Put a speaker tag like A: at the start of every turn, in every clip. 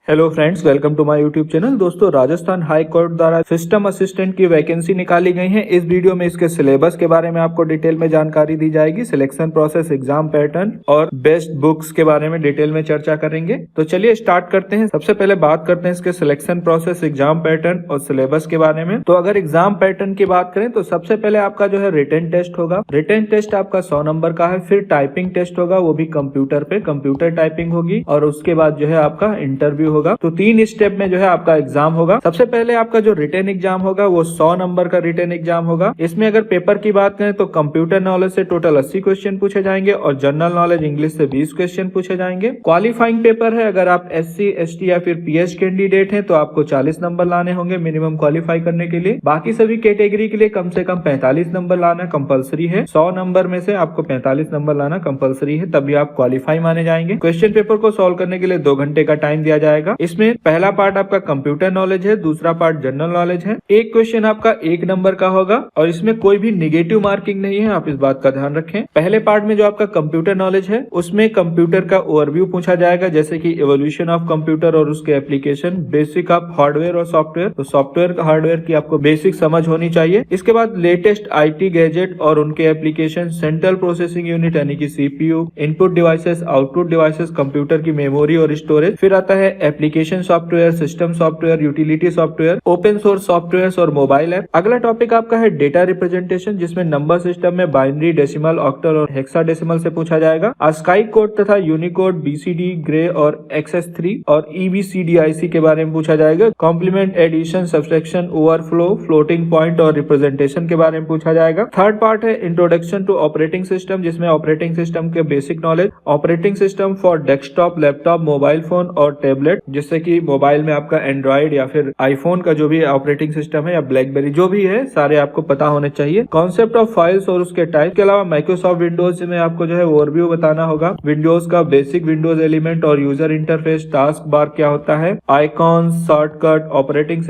A: Hello friends, welcome to my YouTube channel. दोस्तों, Rajasthan high court द्वारा system assistant की vacancy निकाली गई है। इस वीडियो में इसके सिलेबस के बारे में आपको डिटेल में जानकारी दी जाएगी। सिलेक्शन प्रोसेस, एग्जाम पैटर्न और बेस्ट बुक्स के बारे में डिटेल में चर्चा करेंगे। तो चलिए स्टार्ट करते हैं। सबसे पहले बात करते हैं इसके सिलेक्शन प्रोसेस, एग्जाम पैटर्न और सिलेबस के बारे में। तो अगर एग्जाम पैटर्न की बात करें तो सबसे पहले आपका जो है रिटन टेस्ट होगा। रिटन टेस्ट आपका 100 नंबर का है। फिर टाइपिंग टेस्ट होगा, वो भी कंप्यूटर पे, कंप्यूटर टाइपिंग होगी। और उसके बाद जो है आपका इंटरव्यू होगा। तो 3 स्टेप में जो है आपका एग्जाम होगा। सबसे पहले आपका जो रिटन एग्जाम होगा वो 100 नंबर का रिटन एग्जाम होगा। इसमें अगर पेपर की बात करें तो कंप्यूटर नॉलेज से टोटल 80 क्वेश्चन पूछे जाएंगे और जनरल नॉलेज इंग्लिश से 20 क्वेश्चन पूछे जाएंगे। क्वालिफाइंग पेपर है, अगर आप SC, ST या फिर PH कैंडिडेट हैं तो आपको 40 नंबर लाने होंगे मिनिमम क्वालिफाई करने के लिए। बाकी सभी कैटेगरी के लिए कम से कम 45 नंबर लाना कंपलसरी है। 100 नंबर में से आपको 45 नंबर लाना कंपलसरी है, तभी आप क्वालिफाई माने जाएंगे। क्वेश्चन पेपर को सॉल्व करने के लिए 2 घंटे का टाइम दिया जाएगा। इसमें पहला पार्ट आपका कंप्यूटर नॉलेज है, दूसरा पार्ट जनरल नॉलेज है। एक क्वेश्चन आपका 1 नंबर का होगा और इसमें कोई भी निगेटिव मार्किंग नहीं है, आप इस बात का ध्यान रखें। पहले पार्ट में जो आपका कंप्यूटर नॉलेज है उसमें कंप्यूटर का ओवरव्यू पूछा जाएगा, जैसे कि एवोल्यूशन ऑफ कंप्यूटर और उसके एप्लीकेशन, बेसिक ऑफ हार्डवेयर और सॉफ्टवेयर। तो सॉफ्टवेयर हार्डवेयर की आपको बेसिक समझ होनी चाहिए। इसके बाद लेटेस्ट IT गैजेट और उनके एप्लीकेशन, सेंट्रल प्रोसेसिंग यूनिट यानी कि CPU, input devices, output devices, computer की मेमोरी और स्टोरेज। फिर आता है application software, system software, utility software, open source software और मोबाइल ऐप। अगला टॉपिक आपका है डेटा रिप्रेजेंटेशन, जिसमें नंबर सिस्टम में बाइनरी, डेसिमल, ऑक्टल और हेक्साडेसिमल से पूछा जाएगा। ASCII कोड तथा यूनिकोड, BCD, ग्रे और XS3 और EBCDIC के बारे में पूछा जाएगा। Complement, addition, subtraction, overflow, floating point और रिप्रेजेंटेशन के बारे में पूछा जाएगा। थर्ड पार्ट है इंट्रोडक्शन टू ऑपरेटिंग सिस्टम, जिसमें ऑपरेटिंग सिस्टम के basic knowledge, operating system for desktop, laptop, mobile phone और टैबलेट, जिससे कि मोबाइल में आपका एंड्रॉइड या फिर आईफोन का जो भी ऑपरेटिंग सिस्टम है या ब्लैकबेरी जो भी है, सारे आपको पता होने चाहिए। कॉन्सेप्ट ऑफ फाइल्स और उसके टाइप के अलावा माइक्रोसॉफ्ट विंडोज में आपको जो है ओवरव्यू बताना होगा। विंडोज का बेसिक विंडोज एलिमेंट और यूजर इंटरफेस, टास्क बार क्या होता है, आइकॉन, शॉर्टकट, ऑपरेटिंग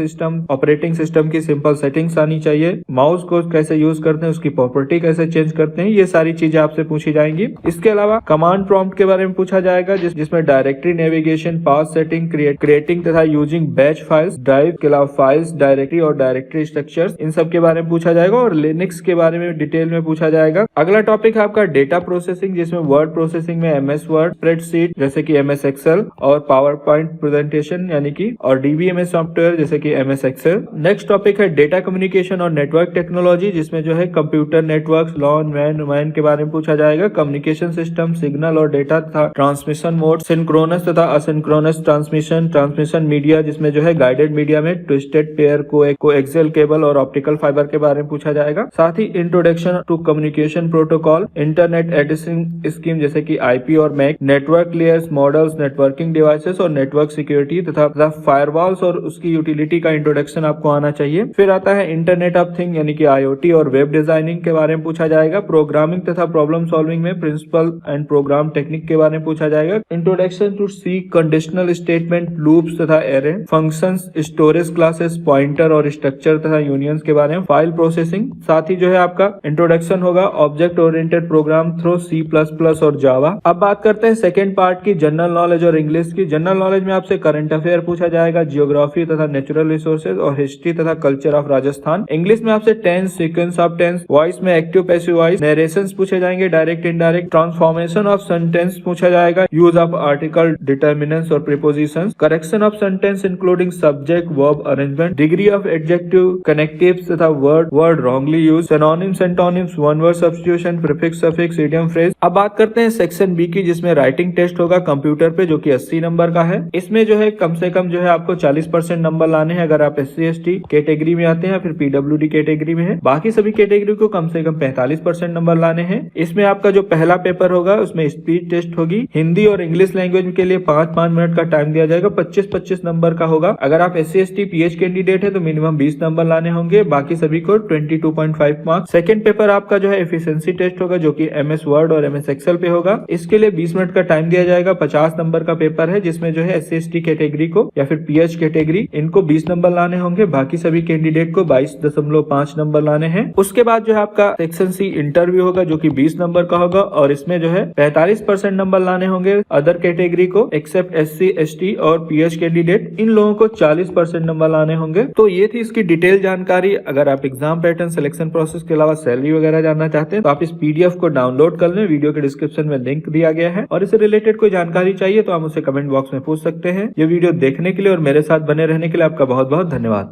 A: सिस्टम की सिंपल सेटिंग्स आनी चाहिए, माउस को कैसे यूज करते हैं, उसकी प्रॉपर्टी कैसे चेंज करते हैं, ये सारी चीजें आपसे पूछी जाएंगी। इसके अलावा कमांड प्रॉम्प्ट के बारे में पूछा जाएगा, जिसमें directory navigation, path setting, creating तथा यूजिंग बैच फाइल्स, ड्राइव के अलावा फाइल्स, डायरेक्टरी और डायरेक्टरी स्ट्रक्चर्स, इन सब के बारे में पूछा जाएगा। और लिनक्स के बारे में डिटेल में पूछा जाएगा। अगला टॉपिक है आपका डेटा प्रोसेसिंग, जिसमें वर्ड प्रोसेसिंग में MS वर्ड, स्प्रेडशीट जैसे कि MS एक्सेल और पावर पॉइंट प्रेजेंटेशन यानी कि और DBMS सॉफ्टवेयर जैसे कि MS एक्सेल। नेक्स्ट टॉपिक है डेटा कम्युनिकेशन और नेटवर्क टेक्नोलॉजी, जिसमें जो है कंप्यूटर नेटवर्क, लॉन, मैन के बारे में पूछा जाएगा। कम्युनिकेशन सिस्टम, सिग्नल और डेटा तथा ट्रांसमिशन मोड, सिंक्रोनस तथा असिंक्रोनस ट्रांसमिशन मीडिया, जिसमें जो है गाइडेड मीडिया में ट्विस्टेड पेयर, कोएक्सियल केबल और ऑप्टिकल फाइबर के बारे में पूछा जाएगा। साथ ही introduction to communication protocol, internet addressing scheme जैसे कि IP और MAC, network layers, models, networking devices और नेटवर्क सिक्योरिटी तथा फायरवॉल्स और उसकी यूटिलिटी का इंट्रोडक्शन आपको आना चाहिए। फिर आता है इंटरनेट ऑफ थिंग यानी कि IoT और वेब डिजाइनिंग के बारे में पूछा जाएगा। प्रोग्रामिंग तथा प्रॉब्लम सॉल्विंग में प्रिंसिपल एंड प्रोग्राम टेक्निक के बारे में पूछा जाएगा। Introduction to C, conditional statement, loops तथा array, functions, storage classes, pointer और स्ट्रक्चर तथा यूनियंस के बारे में, फाइल प्रोसेसिंग। साथ ही जो है आपका इंट्रोडक्शन होगा object oriented program through C++ और जावा। अब बात करते हैं सेकंड पार्ट की, जनरल नॉलेज और इंग्लिश की। जनरल नॉलेज में आपसे करंट अफेयर पूछा जाएगा, जियोग्राफी तथा नेचुरल रिसोर्सेज और हिस्ट्री तथा कल्चर ऑफ राजस्थान। इंग्लिश में आपसे tense, sequence of tense, voice में एक्टिव, पैसिव वॉइस, नरेशंस पूछे जाएंगे, direct, indirect, transformation of sentence पूछा जाएगा, यूज ऑफ आर्टिकल, डिटर्मिनेंट्स और prepositions, correction of sentence including subject, verb arrangement, degree of adjective, connectives तथा word wrongly use, synonyms, antonyms, one word substitution, prefix, suffix, idiom, phrase. अब बात करते हैं section B की, जिसमें राइटिंग टेस्ट होगा computer पे, जो कि 80 नंबर का है। इसमें जो है कम से कम जो है आपको 40% नंबर लाने हैं अगर आप SC ST कैटेगरी में आते हैं, फिर PWD कैटेगरी में है। बाकी सभी कैटेगरी को कम से कम 45% नंबर लाने हैं। इसमें आपका जो पहला पेपर होगा उसमें स्पीच टेस्ट होगी। हिंदी और इंग्लिश लैंग्वेज के लिए 5-5 मिनट का टाइम दिया जाएगा। 25-25 नंबर का होगा। अगर आप SC ST PH कैंडिडेट है तो मिनिमम 20 नंबर लाने होंगे, बाकी सभी को 22.5 मार्क्स। सेकंड पेपर आपका जो है एफिशिएंसी टेस्ट होगा, जो कि MS वर्ड और MS एक्सेल पे होगा। इसके लिए 20 मिनट का टाइम दिया जाएगा। 50 नंबर का पेपर है, जिसमें जो है SC ST कैटेगरी को या फिर PH कैटेगरी, इनको 20 नंबर लाने होंगे, बाकी सभी कैंडिडेट को 22.5 नंबर लाने हैं। उसके बाद जो है आपका सेक्शन C इंटरव्यू होगा, जो कि 20 नंबर का होगा और इसमें जो है 45% नंबर लाने होंगे अदर कैटेगरी को, एक्सेप्ट SC ST PhD और PH कैंडिडेट, इन लोगों को 40% नंबर लाने होंगे। तो ये थी इसकी डिटेल जानकारी। अगर आप एग्जाम पैटर्न, सिलेक्शन प्रोसेस के अलावा सैलरी वगैरह जानना चाहते हैं तो आप इस PDF को डाउनलोड कर लें। वीडियो के डिस्क्रिप्शन में लिंक दिया गया है, और इससे रिलेटेड कोई जानकारी चाहिए तो आप मुझसे कमेंट बॉक्स में पूछ सकते हैं। ये वीडियो देखने के लिए और मेरे साथ बने रहने के लिए आपका बहुत बहुत धन्यवाद।